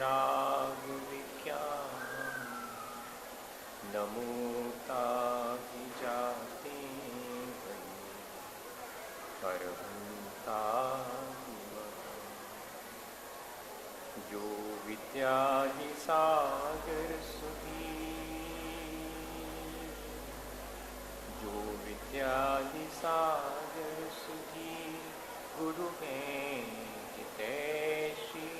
राग विज्ञान नमोता ही जाते परहंता जो विद्याधि सागर सुधी जो विद्याधि सागर सुधी गुरु हैं हितैषी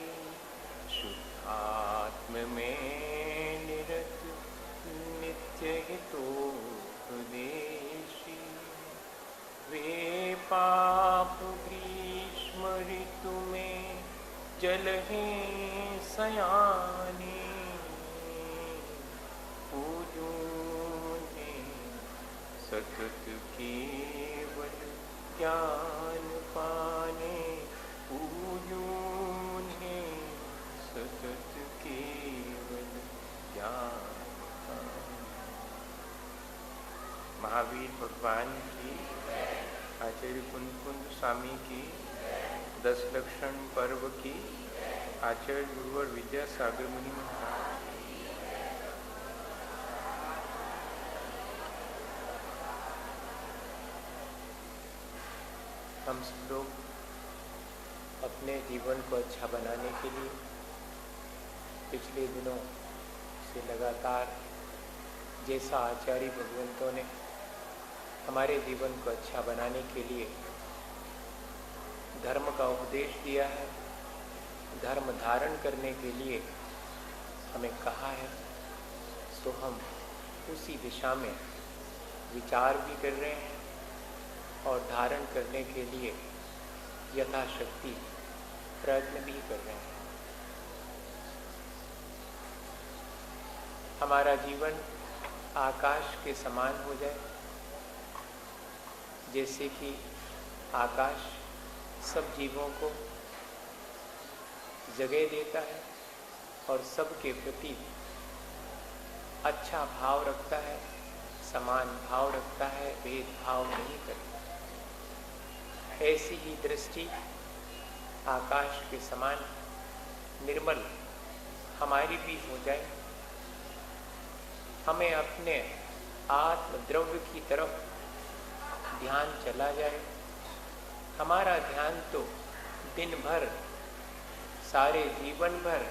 शुद्धात्म में निरत नित्य हितोपदेशी वे पाप ग्रीष्म ऋतु में जल हैं सयाने पूजूने सतत केवल ज्ञान पाने पूजूने सतत केवल ज्ञान पाने। महावीर भगवान की, आचार्य कुंद स्वामी की, 10 लक्षण पर्व की, आचार्य गुरुवर विद्यासागर मुनि महाराज। हम सब लोग अपने जीवन को अच्छा बनाने के लिए पिछले दिनों से लगातार जैसा आचार्य भगवंतों ने हमारे जीवन को अच्छा बनाने के लिए धर्म का उपदेश दिया है, धर्म धारण करने के लिए हमें कहा है, सो हम उसी दिशा में विचार भी कर रहे हैं और धारण करने के लिए यथाशक्ति प्रयत्न भी कर रहे हैं। हमारा जीवन आकाश के समान हो जाए, जैसे कि आकाश सब जीवों को जगह देता है और सबके प्रति अच्छा भाव रखता है, समान भाव रखता है, भेदभाव नहीं करता। ऐसी ही दृष्टि आकाश के समान निर्मल हमारी भी हो जाए, हमें अपने आत्मद्रव्य की तरफ ध्यान चला जाए। हमारा ध्यान तो दिन भर, सारे जीवन भर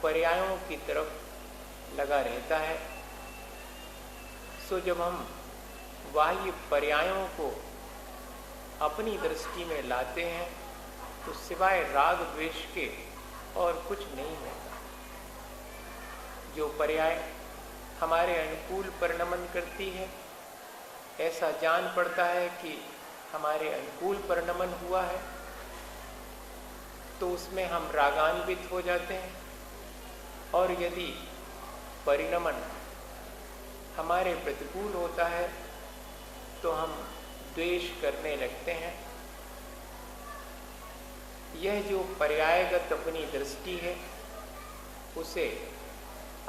पर्यायों की तरफ लगा रहता है। सो जब हम बाह्य पर्यायों को अपनी दृष्टि में लाते हैं तो सिवाय राग द्वेष के और कुछ नहीं होता। जो पर्याय हमारे अनुकूल परिणमन करती है, ऐसा जान पड़ता है कि हमारे अनुकूल परिणमन हुआ है, तो उसमें हम रागान्वित हो जाते हैं। और यदि परिणमन हमारे प्रतिकूल होता है तो हम द्वेष करने लगते हैं। यह जो पर्यायगत अपनी दृष्टि है, उसे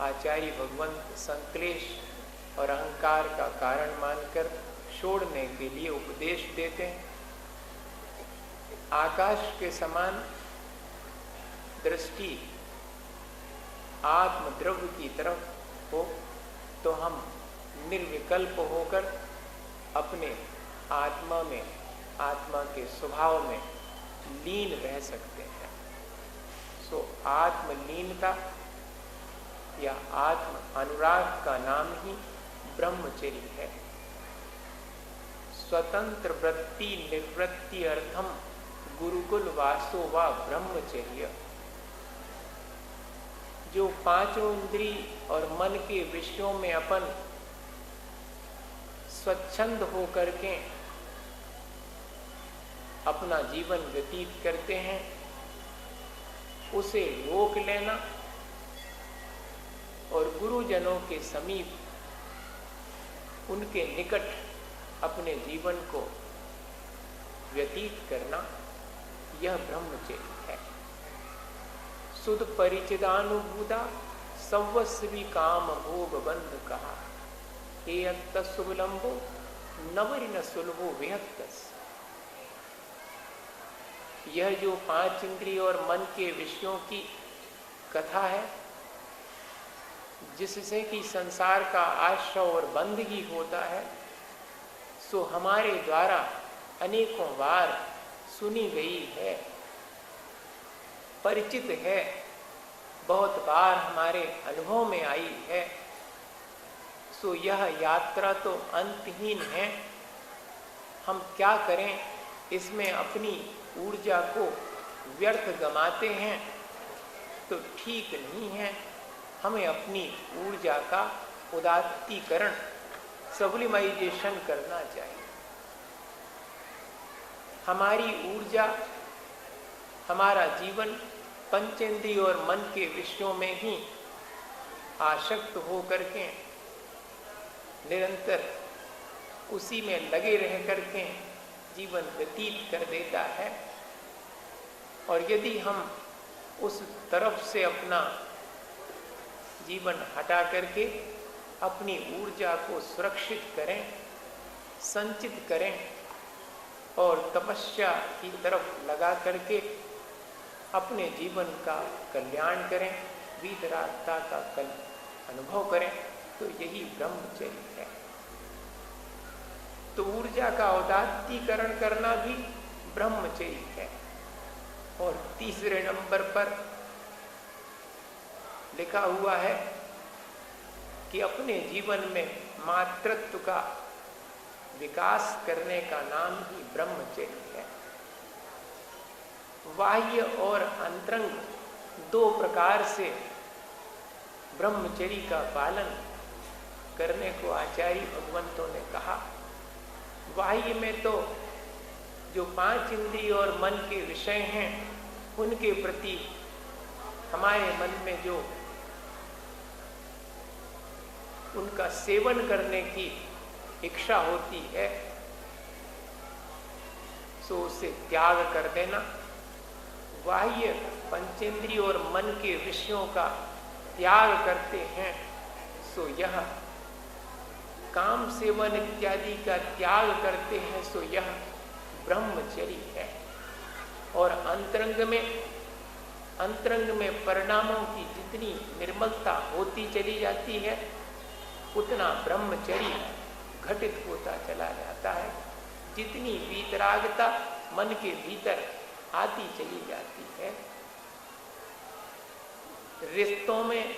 आचार्य भगवंत संक्लेश और अहंकार का कारण मानकर छोड़ने के लिए उपदेश देते हैं। आकाश के समान दृष्टि आत्मद्रव्य की तरफ हो तो हम निर्विकल्प होकर अपने आत्मा में, आत्मा के स्वभाव में लीन रह सकते हैं। सो आत्मलीनता या आत्म अनुराग का नाम ही ब्रह्मचर्य है। स्वतंत्र वृत्ति निवृत्ति अर्थम गुरुकुल वासो वा ब्रह्मचर्य। जो पांचों इंद्रिय और मन के विषयों में अपन स्वच्छंद होकर के अपना जीवन व्यतीत करते हैं, उसे रोक लेना और गुरुजनों के समीप, उनके निकट अपने जीवन को व्यतीत करना, यह ब्रह्मचर्य है। सुध परिचिदानुभूता सवस्वी काम भोग बंध कहा, हे अत्तसुविलंबो नवरि न सुलभो विहत्तस। यह जो 5 इंद्रिय और मन के विषयों की कथा है, जिससे कि संसार का आश्रय और बंदगी होता है, सो हमारे द्वारा अनेकों बार सुनी गई है, परिचित है, बहुत बार हमारे अनुभव में आई है। सो यह यात्रा तो अंतहीन है। हम क्या करें, इसमें अपनी ऊर्जा को व्यर्थ गमाते हैं तो ठीक नहीं है। हमें अपनी ऊर्जा का उदात्तीकरण, सब्लिमाइजेशन करना चाहिए। हमारी ऊर्जा, हमारा जीवन पंचेंद्रिय और मन के विषयों में ही आसक्त हो करके निरंतर उसी में लगे रह करके जीवन व्यतीत कर देता है। और यदि हम उस तरफ से अपना जीवन हटा करके अपनी ऊर्जा को सुरक्षित करें, संचित करें और तपस्या की तरफ लगा करके अपने जीवन का कल्याण करें, वीतरागता का अनुभव करें, तो यही ब्रह्मचर्य है। तो ऊर्जा का उदात्तीकरण करना भी ब्रह्मचर्य है। और तीसरे नंबर पर लिखा हुआ है कि अपने जीवन में मातृत्व का विकास करने का नाम ही ब्रह्मचर्य है। बाह्य और अंतरंग दो प्रकार से ब्रह्मचर्य का पालन करने को आचार्य भगवंतों ने कहा। बाह्य में तो जो 5 इंद्रिय और मन के विषय हैं, उनके प्रति हमारे मन में जो उनका सेवन करने की इच्छा होती है, सो उसे त्याग कर देना। बाह्य पंचेंद्रिय और मन के विषयों का त्याग करते हैं, सो यह काम सेवन इत्यादि का त्याग करते हैं, सो यह ब्रह्मचर्य है। और अंतरंग में परिणामों की जितनी निर्मलता होती चली जाती है, उतना ब्रह्मचर्य घटित होता चला जाता है। जितनी वीतरागता मन के भीतर आती चली जाती है, रिश्तों में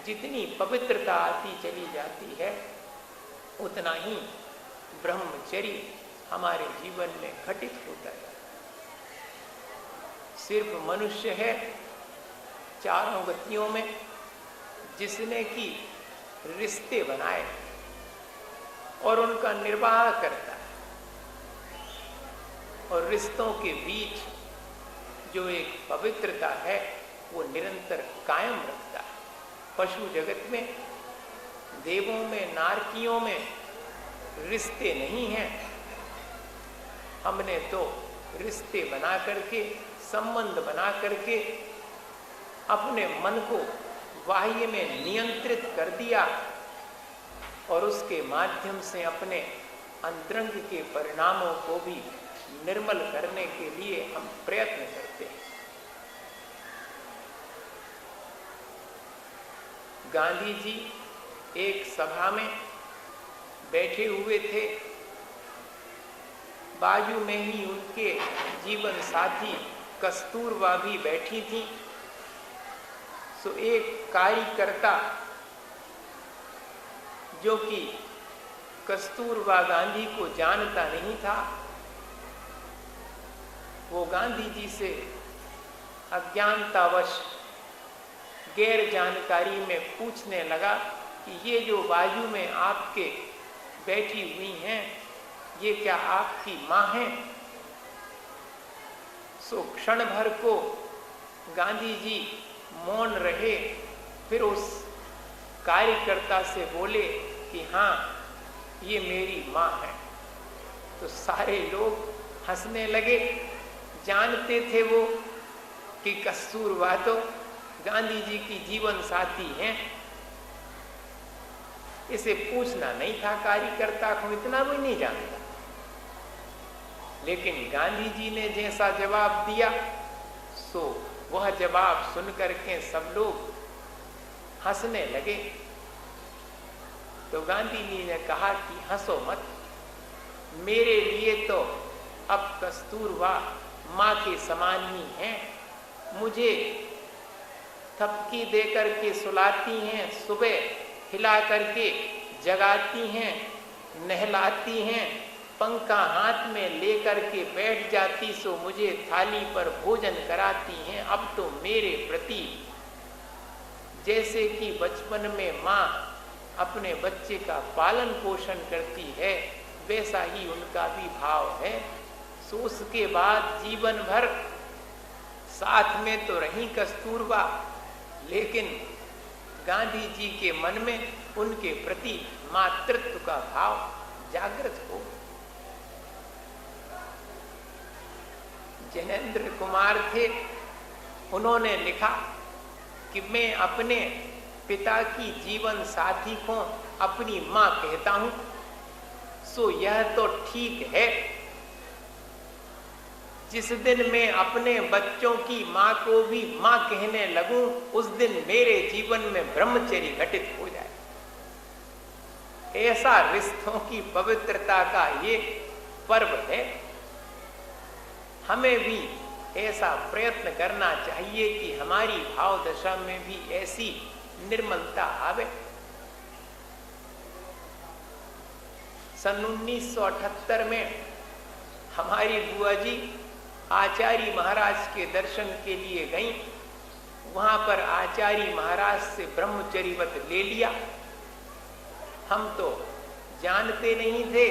जितनी पवित्रता आती चली जाती है, उतना ही ब्रह्मचर्य हमारे जीवन में घटित होता है। सिर्फ मनुष्य है चारों गतियों में जिसने कि रिश्ते बनाए और उनका निर्वाह करता है, और रिश्तों के बीच जो एक पवित्रता है वो निरंतर कायम रखता है। पशु जगत में, देवों में, नारकियों में रिश्ते नहीं हैं। हमने तो रिश्ते बना करके, संबंध बना करके अपने मन को बाह्य में नियंत्रित कर दिया और उसके माध्यम से अपने अंतरंग के परिणामों को भी निर्मल करने के लिए हम प्रयत्न करते हैं। गांधी जी एक सभा में बैठे हुए थे, बाजू में ही उनके जीवन साथी कस्तूरबा भी बैठी थी। सो एक कार्यकर्ता जो कि कस्तूरबा गांधी को जानता नहीं था, वो गांधी जी से अज्ञानतावश गैर जानकारी में पूछने लगा कि ये जो बाजू में आपके बैठी हुई हैं, ये क्या आपकी माँ हैं? सो क्षण भर को गांधी जी मौन रहे, फिर उस कार्यकर्ता से बोले कि हाँ, ये मेरी माँ है। तो सारे लोग हंसने लगे। जानते थे वो कि कस्तूरबा तो गांधी जी की जीवन साथी हैं। इसे पूछना नहीं था कार्यकर्ता को, इतना भी नहीं जानता। लेकिन गांधी जी ने जैसा जवाब दिया, सो वह जवाब सुन करके सब लोग हंसने लगे। तो गांधी जी ने कहा कि हंसो मत, मेरे लिए तो अब कस्तूरबा माँ के समान ही हैं। मुझे थपकी दे करके सुलाती हैं, सुबह हिला करके जगाती हैं, नहलाती हैं, पंखा हाथ में लेकर के बैठ जाती सो मुझे थाली पर भोजन कराती हैं। अब तो मेरे प्रति जैसे कि बचपन में माँ अपने बच्चे का पालन पोषण करती है, वैसा ही उनका भी भाव है। सो उसके बाद जीवन भर साथ में तो रही कस्तूरबा, लेकिन गांधी जी के मन में उनके प्रति मातृत्व का भाव जागृत हो। जैनेन्द्र कुमार थे, उन्होंने लिखा कि मैं अपने पिता की जीवन साथी को अपनी माँ कहता हूं, सो यह तो ठीक है। जिस दिन मैं अपने बच्चों की माँ को भी माँ कहने लगूं, उस दिन मेरे जीवन में ब्रह्मचर्य घटित हो जाए। ऐसा रिश्तों की पवित्रता का ये पर्व है। हमें भी ऐसा प्रयत्न करना चाहिए कि हमारी भाव दशा में भी ऐसी निर्मलता आवे। सन 1978 में हमारी बुआ जी आचार्य महाराज के दर्शन के लिए गईं। वहां पर आचार्य महाराज से ब्रह्मचर्यवत ले लिया। हम तो जानते नहीं थे,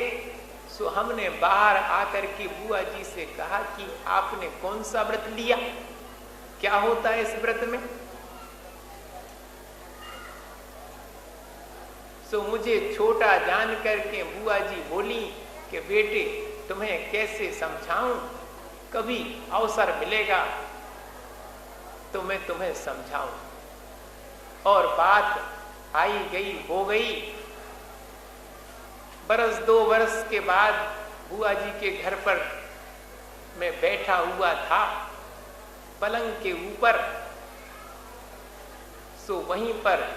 सो हमने बाहर आकर के बुआ जी से कहा कि आपने कौन सा व्रत लिया, क्या होता है इस व्रत में। सो मुझे छोटा जान करके बुआ जी बोली कि बेटे तुम्हें कैसे समझाऊं, कभी अवसर मिलेगा तो मैं तुम्हें समझाऊं। और बात आई गई हो गई। बरस 2 वर्ष के बाद बुआ जी के घर पर मैं बैठा हुआ था पलंग के ऊपर। सो वहीं पर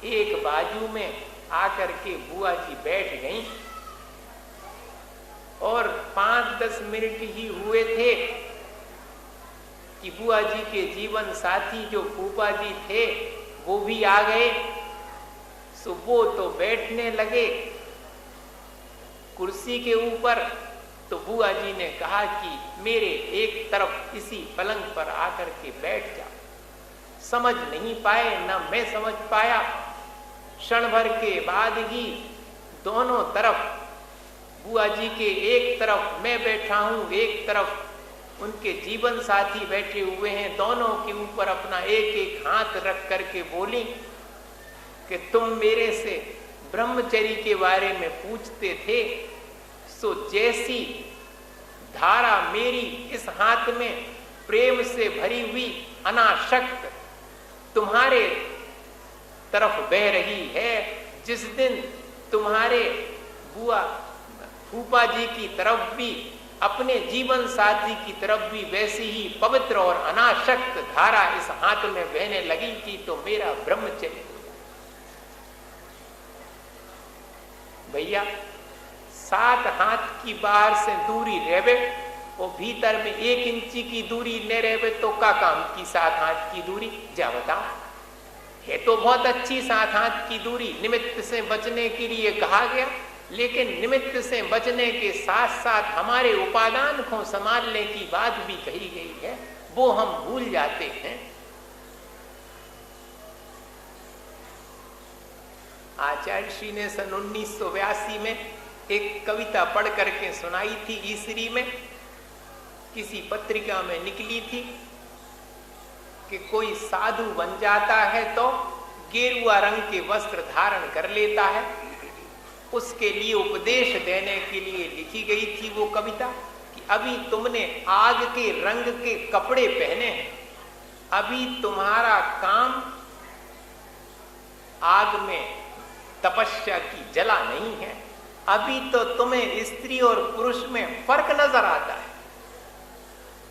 एक बाजू में आकर के बुआ जी बैठ गईं और 5-10 मिनट ही हुए थे कि बुआ जी के जीवन साथी जो फूफा जी थे वो भी आ गए। सो वो तो बैठने लगे कुर्सी के ऊपर। तो बुआ जी ने कहा कि मेरे एक तरफ इसी पलंग पर आकर के बैठ जा। समझ नहीं पाए, ना मैं समझ पाया। क्षण भर के बाद ही दोनों तरफ, बुआ जी के एक तरफ मैं बैठा हूं, एक तरफ उनके जीवन साथी बैठे हुए हैं। दोनों के ऊपर अपना एक एक हाथ रख करके बोली कि तुम मेरे से ब्रह्मचर्य के बारे में पूछते थे, सो जैसी धारा मेरी इस हाथ में प्रेम से भरी हुई अनाशक्त तुम्हारे तरफ बह रही है, जिस दिन तुम्हारे बुआ फूफा जी की तरफ भी, अपने जीवन साथी की तरफ भी वैसी ही पवित्र और अनाशक्त धारा इस हाथ में बहने लगी थी, तो मेरा ब्रह्मचर्य। भैया 7 हाथ की बाहर से दूरी रहवे और भीतर में 1 इंची की दूरी न रहवे तो का काम की 7 हाथ की दूरी, जा बताओ। है तो बहुत अच्छी 7 हाथ की दूरी, निमित्त से बचने के लिए कहा गया, लेकिन निमित्त से बचने के साथ साथ हमारे उपादान को संभालने की बात भी कही गई है, वो हम भूल जाते हैं। आचार्य श्री ने सन 1982 में एक कविता पढ़ करके सुनाई थी। ईसरी में किसी पत्रिका में निकली थी कि कोई साधु बन जाता है तो गेरुआ रंग के वस्त्र धारण कर लेता है। उसके लिए उपदेश देने के लिए लिखी गई थी वो कविता कि अभी तुमने आग के रंग के कपड़े पहने हैं, अभी तुम्हारा काम आग में तपस्या की जला नहीं है, अभी तो तुम्हें स्त्री और पुरुष में फर्क नजर आता है।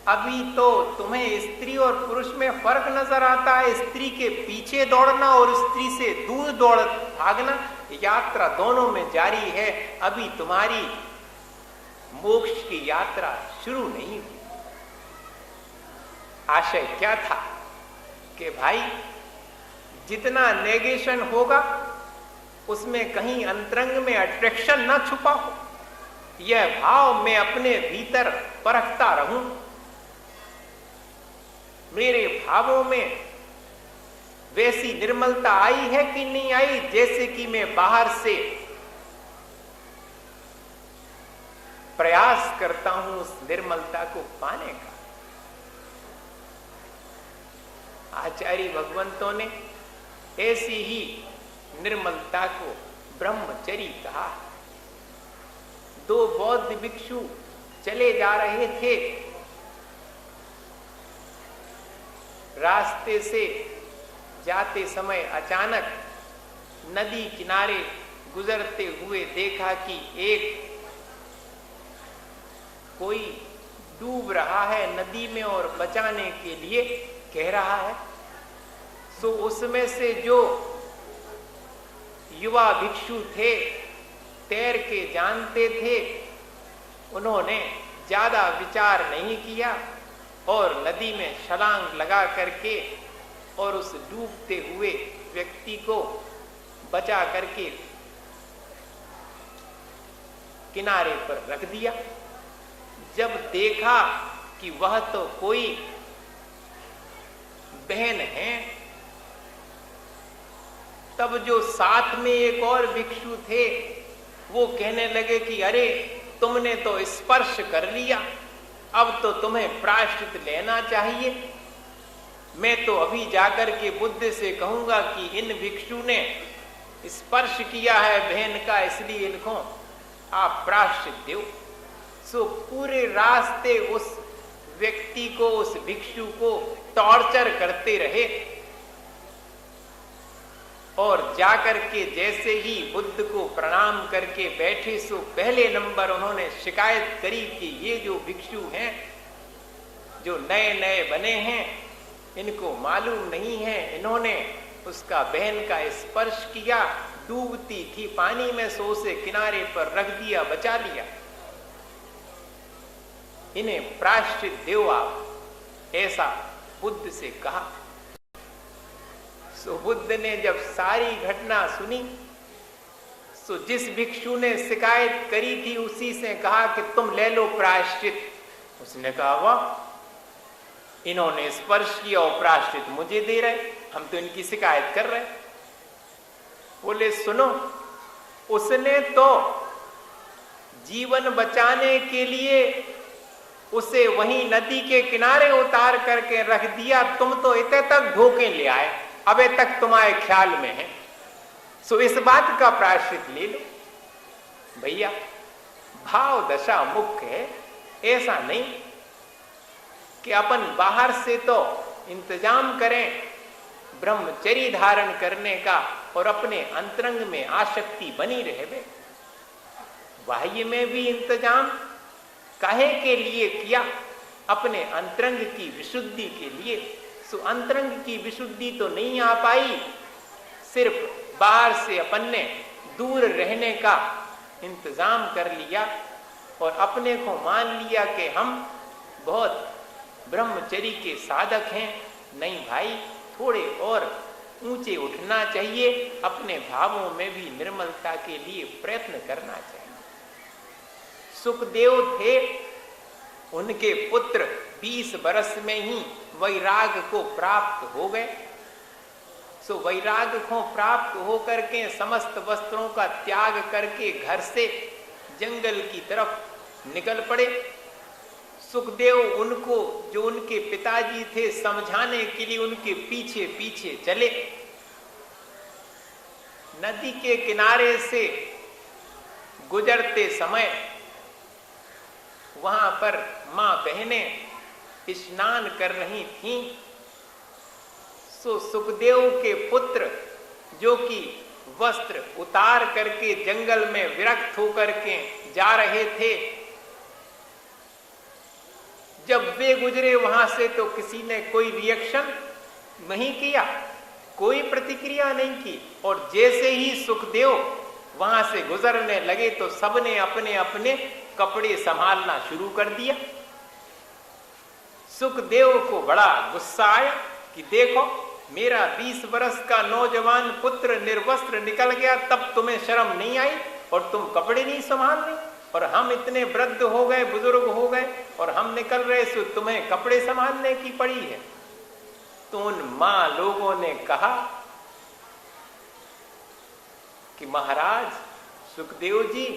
अभी तो तुम्हें स्त्री और पुरुष में फर्क नजर आता है, स्त्री के पीछे दौड़ना और स्त्री से दूर दौड़ भागना, यात्रा दोनों में जारी है। अभी तुम्हारी मोक्ष की यात्रा शुरू नहीं हुई। आशय क्या था कि भाई जितना नेगेशन होगा उसमें कहीं अंतरंग में अट्रैक्शन ना छुपा हो, यह भाव मैं अपने भीतर परखता रहूं। मेरे भावों में वैसी निर्मलता आई है कि नहीं आई, जैसे कि मैं बाहर से प्रयास करता हूं उस निर्मलता को पाने का। आचार्य भगवंतों ने ऐसी ही निर्मलता को ब्रह्मचर्य कहा। दो बौद्ध भिक्षु चले जा रहे थे, रास्ते से जाते समय अचानक नदी किनारे गुजरते हुए देखा कि एक कोई डूब रहा है नदी में और बचाने के लिए कह रहा है। सो उसमें से जो युवा भिक्षु थे, तैर के जानते थे, उन्होंने ज्यादा विचार नहीं किया और नदी में छलांग लगा करके और उस डूबते हुए व्यक्ति को बचा करके किनारे पर रख दिया। जब देखा कि वह तो कोई बहन है, तब जो साथ में एक और भिक्षु थे वो कहने लगे कि अरे तुमने तो स्पर्श कर लिया, अब तो तुम्हें प्रायश्चित लेना चाहिए। मैं तो अभी जाकर के बुद्ध से कहूंगा कि इन भिक्षु ने स्पर्श किया है बहन का, इसलिए इनको आप प्रायश्चित दो। सो पूरे रास्ते उस व्यक्ति को, उस भिक्षु को टॉर्चर करते रहे और जाकर के जैसे ही बुद्ध को प्रणाम करके बैठे, सो पहले नंबर उन्होंने शिकायत करी कि ये जो भिक्षु हैं, जो नए नए बने हैं, इनको मालूम नहीं है, इन्होंने उसका बहन का स्पर्श किया, डूबती थी पानी में, सो उसे किनारे पर रख दिया, बचा लिया, इन्हें प्रायश्चित दो आप, ऐसा बुद्ध से कहा। सो बुद्ध ने जब सारी घटना सुनी, सो जिस भिक्षु ने शिकायत करी थी उसी से कहा कि तुम ले लो प्रायश्चित। उसने कहा वाह, इन्होंने स्पर्श किया और प्रायश्चित मुझे दे रहे, हम तो इनकी शिकायत कर रहे। बोले सुनो, उसने तो जीवन बचाने के लिए उसे वहीं नदी के किनारे उतार करके रख दिया, तुम तो इतने तक धोखे ले आए, अबे तक तुम्हारे ख्याल में है, सो इस बात का प्रायश्चित ले लो। भैया भाव दशा मुख्य है, ऐसा नहीं कि अपन बाहर से तो इंतजाम करें ब्रह्मचर्य धारण करने का और अपने अंतरंग में आसक्ति बनी रहे। बे बाह्य में भी इंतजाम काहे के लिए किया? अपने अंतरंग की विशुद्धि के लिए। सो अंतरंग की विशुद्धि तो नहीं आ पाई, सिर्फ बाहर से अपन ने दूर रहने का इंतजाम कर लिया और अपने को मान लिया कि हम बहुत ब्रह्मचर्य के साधक हैं। नहीं भाई, थोड़े और ऊंचे उठना चाहिए, अपने भावों में भी निर्मलता के लिए प्रयत्न करना चाहिए। सुखदेव थे, उनके पुत्र 20 वर्ष में ही वैराग को प्राप्त हो गए। सो वैराग को प्राप्त होकर के समस्त वस्त्रों का त्याग करके घर से जंगल की तरफ निकल पड़े। सुखदेव उनको, जो उनके पिताजी थे, समझाने के लिए उनके पीछे पीछे चले। नदी के किनारे से गुजरते समय वहां पर मां बहनें स्नान कर रही थीं। सो सुखदेव के पुत्र, जो कि वस्त्र उतार करके जंगल में विरक्त होकर के जा रहे थे, जब वे गुजरे वहां से तो किसी ने कोई रिएक्शन नहीं किया, कोई प्रतिक्रिया नहीं की। और जैसे ही सुखदेव वहां से गुजरने लगे तो सबने अपने अपने कपड़े संभालना शुरू कर दिया। सुखदेव को बड़ा गुस्सा आया कि देखो, मेरा 20 वर्ष का नौजवान पुत्र निर्वस्त्र निकल गया, तब तुम्हें शर्म नहीं आई और तुम कपड़े नहीं संभाल रहे, और हम इतने वृद्ध हो गए, बुजुर्ग हो गए और हम निकल रहे, सो तुम्हें कपड़े संभालने की पड़ी है। तो उन मां लोगों ने कहा कि महाराज सुखदेव जी,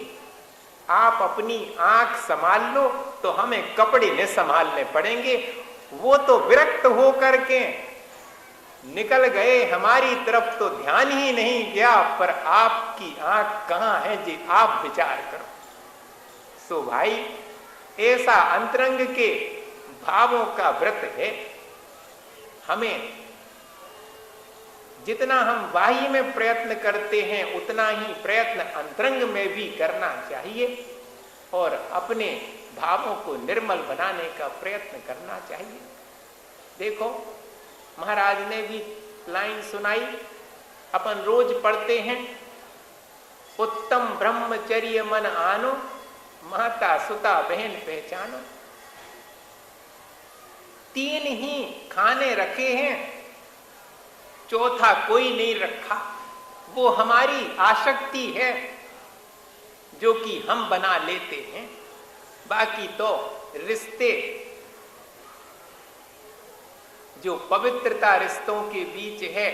आप अपनी आंख संभाल लो तो हमें कपड़े न संभालने पड़ेंगे। वो तो विरक्त हो करके निकल गए, हमारी तरफ तो ध्यान ही नहीं गया, पर आपकी आंख कहां है जी, आप विचार करो। सो भाई, ऐसा अंतरंग के भावों का व्रत है। हमें जितना हम बाह्य में प्रयत्न करते हैं उतना ही प्रयत्न अंतरंग में भी करना चाहिए और अपने भावों को निर्मल बनाने का प्रयत्न करना चाहिए। देखो, महाराज ने भी लाइन सुनाई, अपन रोज पढ़ते हैं, उत्तम ब्रह्मचर्य मन आनो, माता सुता बहन पहचानो। 3 ही खाने रखे हैं, चौथा कोई नहीं रखा। वो हमारी आसक्ति है जो कि हम बना लेते हैं। बाकी तो रिश्ते, जो पवित्रता रिश्तों के बीच है,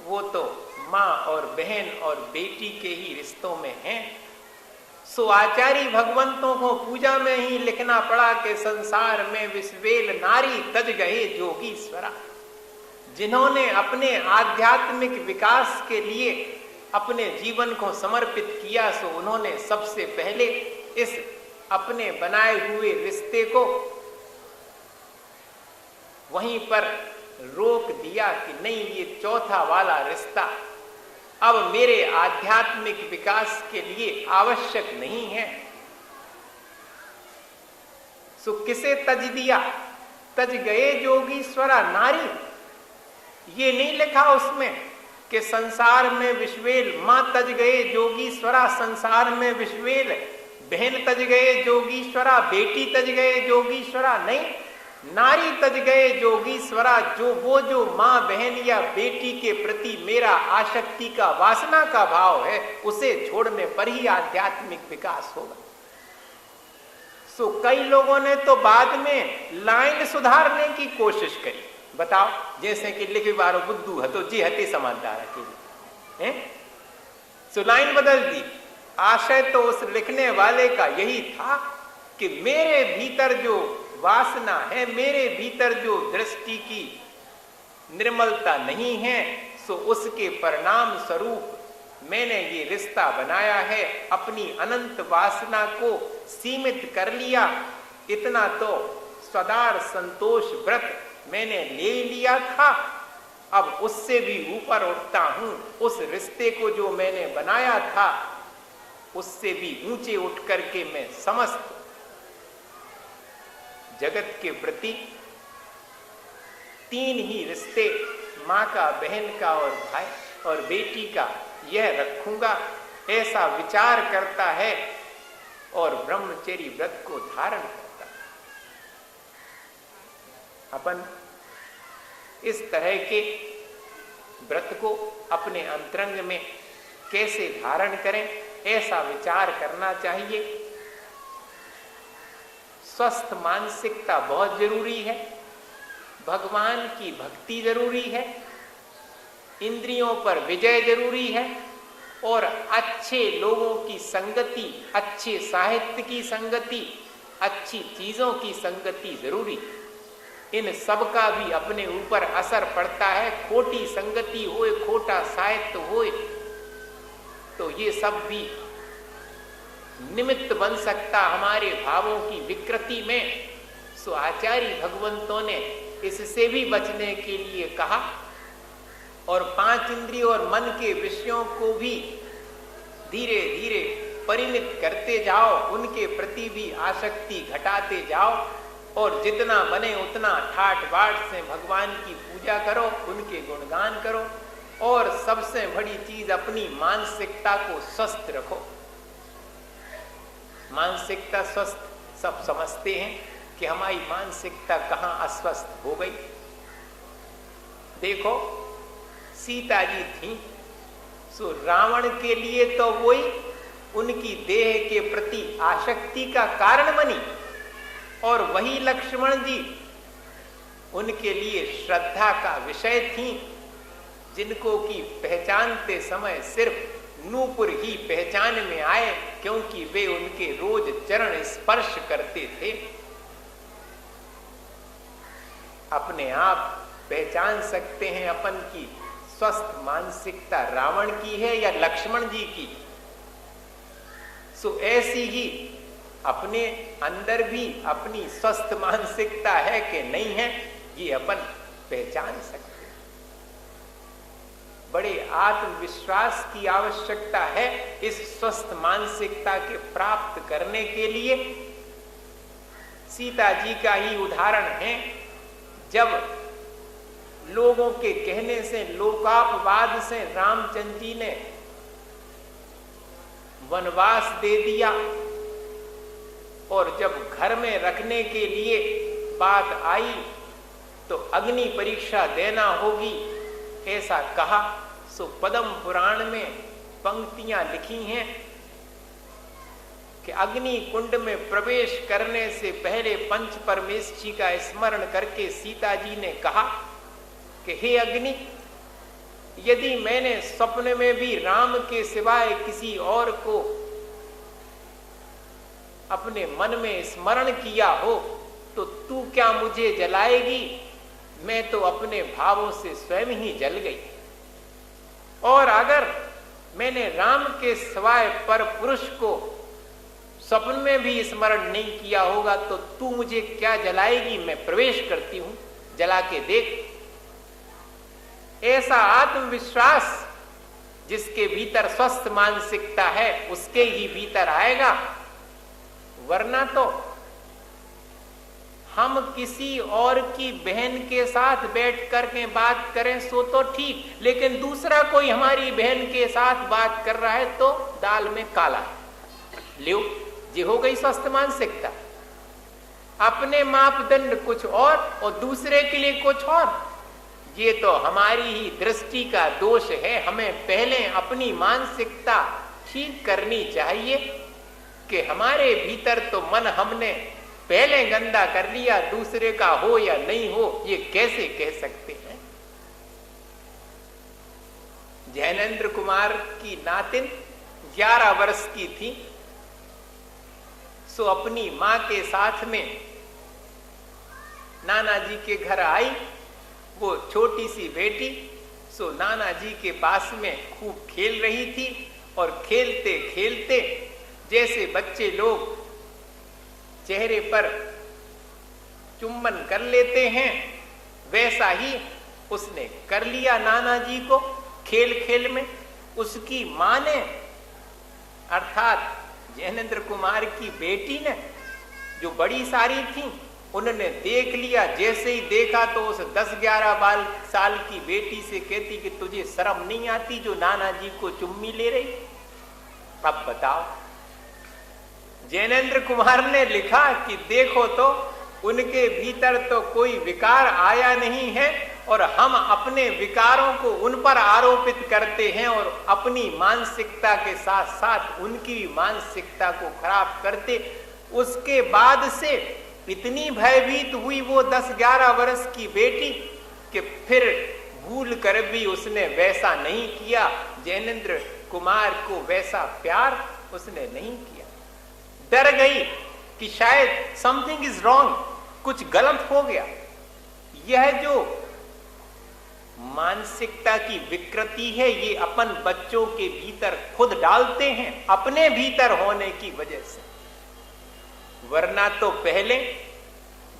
वो तो माँ और बहन और बेटी के ही रिश्तों में है। सो आचार्य भगवंतों को पूजा में ही लिखना पड़ा कि संसार में विश्वेल नारी तज गए जोगीश्वरा। जिन्होंने अपने आध्यात्मिक विकास के लिए अपने जीवन को समर्पित किया, सो उन्होंने सबसे पहले इस अपने बनाए हुए रिश्ते को वहीं पर रोक दिया कि नहीं, ये चौथा वाला रिश्ता अब मेरे आध्यात्मिक विकास के लिए आवश्यक नहीं है। सो किसे तज दिया? तज गए जोगीश्वरा नारी। ये नहीं लिखा उसमें कि संसार में विश्वेल मां तज गए जोगीश्वरा, संसार में विश्वेल बहन तज गए जोगीश्वरा, बेटी तज गए जोगीश्वरा। नहीं, नारी तज गए जोगीश्वरा। जो मां बहन या बेटी के प्रति मेरा आसक्ति का, वासना का भाव है, उसे छोड़ने पर ही आध्यात्मिक विकास होगा। सो कई लोगों ने तो बाद में लाइन सुधारने की कोशिश करी। बताओ, जैसे कि लिखे बारो बुद्धू है तो जी हते समानदार है, सो लाइन बदल दी। आशय तो उस लिखने वाले का यही था कि मेरे भीतर जो वासना है, मेरे भीतर जो दृष्टि की निर्मलता नहीं है, सो उसके परिणाम स्वरूप मैंने ये रिश्ता बनाया है, अपनी अनंत वासना को सीमित कर लिया। इतना तो सदार संतोष व्रत मैंने ले लिया था, अब उससे भी ऊपर उठता हूं। उस रिश्ते को जो मैंने बनाया था उससे भी ऊंचे उठ करके मैं समस्त जगत के प्रति 3 ही रिश्ते, माँ का, बहन का और भाई और बेटी का, यह रखूंगा, ऐसा विचार करता है और ब्रह्मचर्य व्रत को धारण करता। अपन इस तरह के व्रत को अपने अंतरंग में कैसे धारण करें, ऐसा विचार करना चाहिए। स्वस्थ मानसिकता बहुत जरूरी है, भगवान की भक्ति जरूरी है, इंद्रियों पर विजय जरूरी है और अच्छे लोगों की संगति, अच्छे साहित्य की संगति, अच्छी चीजों की संगति जरूरी। इन सब का भी अपने ऊपर असर पड़ता है। खोटी संगति होए, खोटा साहित्य होए, तो ये सब भी निमित्त बन सकता हमारे भावों की विकृति में। सो आचार्य भगवंतों ने इससे भी बचने के लिए कहा और 5 इंद्रिय और मन के विषयों को भी धीरे धीरे परिमित करते जाओ, उनके प्रति भी आसक्ति घटाते जाओ। और जितना बने उतना ठाट बाट से भगवान की पूजा करो, उनके गुणगान करो, और सबसे बड़ी चीज अपनी मानसिकता को स्वस्थ रखो। मानसिकता स्वस्थ सब समझते हैं कि हमारी मानसिकता कहां अस्वस्थ हो गई। देखो सीता जी थी, सो रावण के लिए तो वही उनकी देह के प्रति आसक्ति का कारण बनी, और वही लक्ष्मण जी उनके लिए श्रद्धा का विषय थी, जिनको की पहचानते समय सिर्फ नूपुर ही पहचान में आए, क्योंकि वे उनके रोज चरण स्पर्श करते थे। अपने आप पहचान सकते हैं अपन की स्वस्थ मानसिकता रावण की है या लक्ष्मण जी की। सो ऐसी ही अपने अंदर भी अपनी स्वस्थ मानसिकता है कि नहीं है, ये अपन पहचान सकते हैं। बड़े आत्मविश्वास की आवश्यकता है इस स्वस्थ मानसिकता के प्राप्त करने के लिए। सीता जी का ही उदाहरण है, जब लोगों के कहने से, लोकापवाद से रामचंद्र जी ने वनवास दे दिया, और जब घर में रखने के लिए बात आई तो अग्नि परीक्षा देना होगी ऐसा कहा। सो पद्म पुराण में पंक्तियां लिखी हैं कि अग्नि कुंड में प्रवेश करने से पहले पंच परमेष्ठी का स्मरण करके सीता जी ने कहा कि हे अग्नि, यदि मैंने स्वप्न में भी राम के सिवाय किसी और को अपने मन में स्मरण किया हो तो तू क्या मुझे जलाएगी? मैं तो अपने भावों से स्वयं ही जल गई। और अगर मैंने राम के सिवाय पर पुरुष को स्वप्न में भी स्मरण नहीं किया होगा तो तू मुझे क्या जलाएगी? मैं प्रवेश करती हूं, जला के देख। ऐसा आत्मविश्वास जिसके भीतर स्वस्थ मानसिकता है उसके ही भीतर आएगा। वरना तो हम किसी और की बहन के साथ बैठ करके बात करें सो तो ठीक, लेकिन दूसरा कोई हमारी बहन के साथ बात कर रहा है तो दाल में काला है। लो, ये हो गई स्वस्थ मानसिकता। अपने मापदंड कुछ और दूसरे के लिए कुछ और। ये तो हमारी ही दृष्टि का दोष है। हमें पहले अपनी मानसिकता ठीक करनी चाहिए कि हमारे भीतर तो मन हमने पहले गंदा कर लिया, दूसरे का हो या नहीं हो ये कैसे कह सकते हैं। जैनेन्द्र कुमार की नातिन 11 वर्ष की थी, सो अपनी मां के साथ में नाना जी के घर आई। वो छोटी सी बेटी सो नाना जी के पास में खूब खेल रही थी, और खेलते खेलते जैसे बच्चे लोग चेहरे पर चुम्बन कर लेते हैं वैसा ही उसने कर लिया नाना जी को खेल खेल में। उसकी मां ने अर्थात जैनेन्द्र कुमार की बेटी ने, जो बड़ी सारी थी, उन्होंने देख लिया। जैसे ही देखा तो उस 10-11 साल की बेटी से कहती कि तुझे शर्म नहीं आती जो नाना जी को चुम्मी ले रही? अब बताओ। जैनेन्द्र कुमार ने लिखा कि देखो तो उनके भीतर तो कोई विकार आया नहीं है, और हम अपने विकारों को उन पर आरोपित करते हैं और अपनी मानसिकता के साथ साथ उनकी मानसिकता को खराब करते। उसके बाद से इतनी भयभीत हुई वो 10-11 वर्ष की बेटी कि फिर भूल कर भी उसने वैसा नहीं किया। जैनेन्द्र कुमार को वैसा प्यार उसने नहीं किया। डर गई कि शायद समथिंग इज रॉन्ग, कुछ गलत हो गया। यह जो मानसिकता की विकृति है ये अपन बच्चों के भीतर खुद डालते हैं अपने भीतर होने की वजह से। वरना तो पहले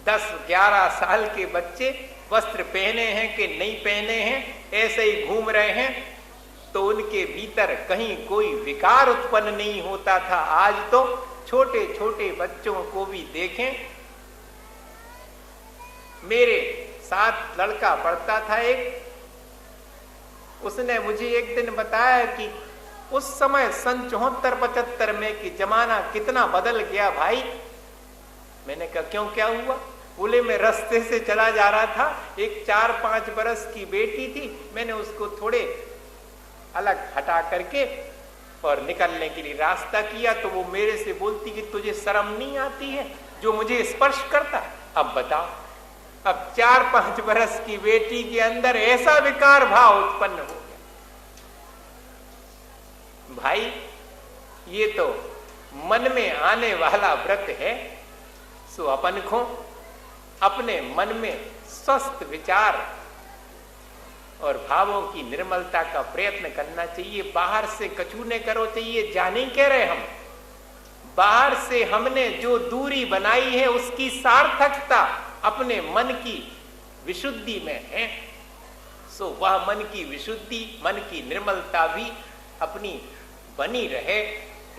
10-11 साल के बच्चे वस्त्र पहने हैं कि नहीं पहने हैं, ऐसे ही घूम रहे हैं, तो उनके भीतर कहीं कोई विकार उत्पन्न नहीं होता था। आज तो छोटे छोटे बच्चों को भी देखें मेरे साथ लड़का पढ़ता था एक, उसने मुझे एक दिन बताया कि उस समय सन 74-75 में कि जमाना कितना बदल गया भाई। मैंने कहा क्यों, क्या हुआ? बोले मैं रास्ते से चला जा रहा था, एक 4-5 बरस की बेटी थी, मैंने उसको थोड़े अलग हटा करके और निकलने के लिए रास्ता किया, तो वो मेरे से बोलती कि तुझे शर्म नहीं आती है जो मुझे स्पर्श करता। अब बताओ, अब 4-5 बरस की बेटी के अंदर ऐसा विकार भाव उत्पन्न हो गया। भाई ये तो मन में आने वाला व्रत है, सो अपन को अपने मन में स्वस्थ विचार और भावों की निर्मलता का प्रयत्न करना चाहिए। बाहर से कछु न करो चाहिए, जा नहीं कह रहे हम। बाहर से हमने जो दूरी बनाई है उसकी सार्थकता अपने मन की विशुद्धि में है। सो वह मन की विशुद्धि, मन की निर्मलता भी अपनी बनी रहे,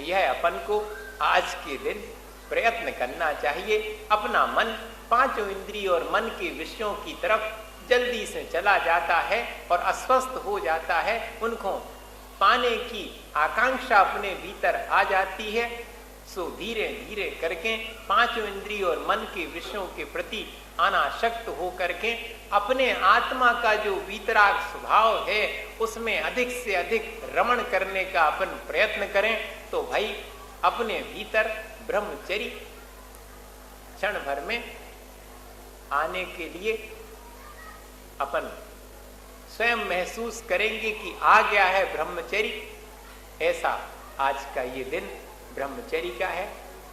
यह अपन को आज के दिन प्रयत्न करना चाहिए। अपना मन पांचों इंद्रिय और मन के विषयों की तरफ जल्दी से चला जाता है और अस्वस्थ हो जाता है, उनको पाने की आकांक्षा अपने भीतर आ जाती है। सो धीरे धीरे करके पांचों इंद्रिय और मन के विषयों के प्रति अनासक्त हो करके अपने आत्मा का जो वीतराग स्वभाव है उसमें अधिक से अधिक रमण करने का अपन प्रयत्न करें, तो भाई अपने भीतर ब्रह्मचर्य क्षण भर में आने के लिए अपन स्वयं महसूस करेंगे कि आ गया है ब्रह्मचर्य। ऐसा आज का ये दिन ब्रह्मचर्य का है,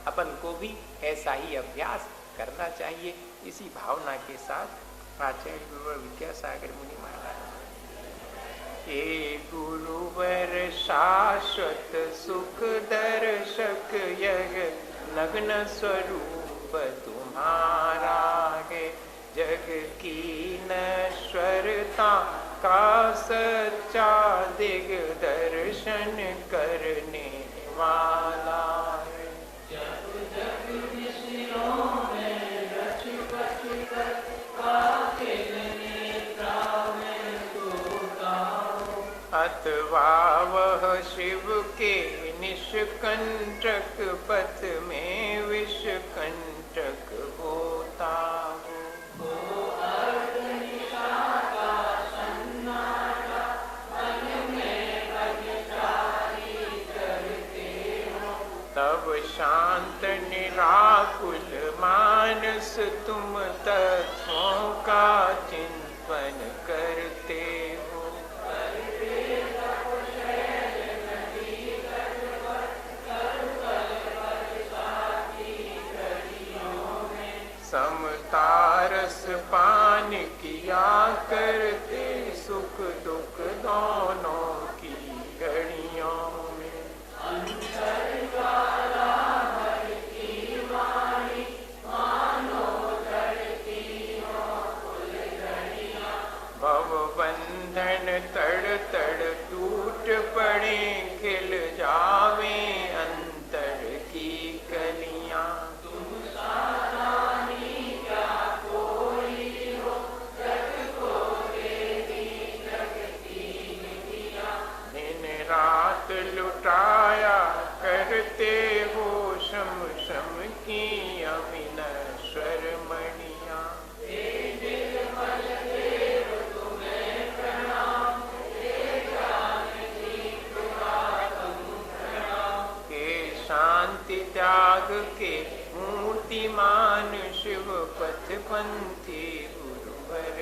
अपन को भी ऐसा ही अभ्यास करना चाहिए। इसी भावना के साथ आचार्य गुरुवर विद्यासागर मुनि महाराज, हे गुरुवर शाश्वत सुख दर्शक, यह नग्न स्वरूप तुम्हारा है, जग की नश्वरता का सच्चा दिग्दर्शन करने वाला है। जग जग विषयों में रच बच कर कातिल नेत्रा में तोता हो, अथवा वह शिव के निष्कंटक पथ में विषकंटक होता हो। तब शांत निराकुल मानस तुम तत्वों का चिंतन करते हो। समतारस पान किया करते सुख दुख दोनों की घड़ियों में। भव बंधन तड़ तड़ टूट पड़े, खिल जावे अंतर की कलियां। तुम साधानी क्या कोई हो, जग को देती जगती निधियां। दिन रात लुटाया करते हो शम शम की अविनश्वर मणियां। शांति त्याग के मूर्तिमान शिव पथ पंथी गुरुवर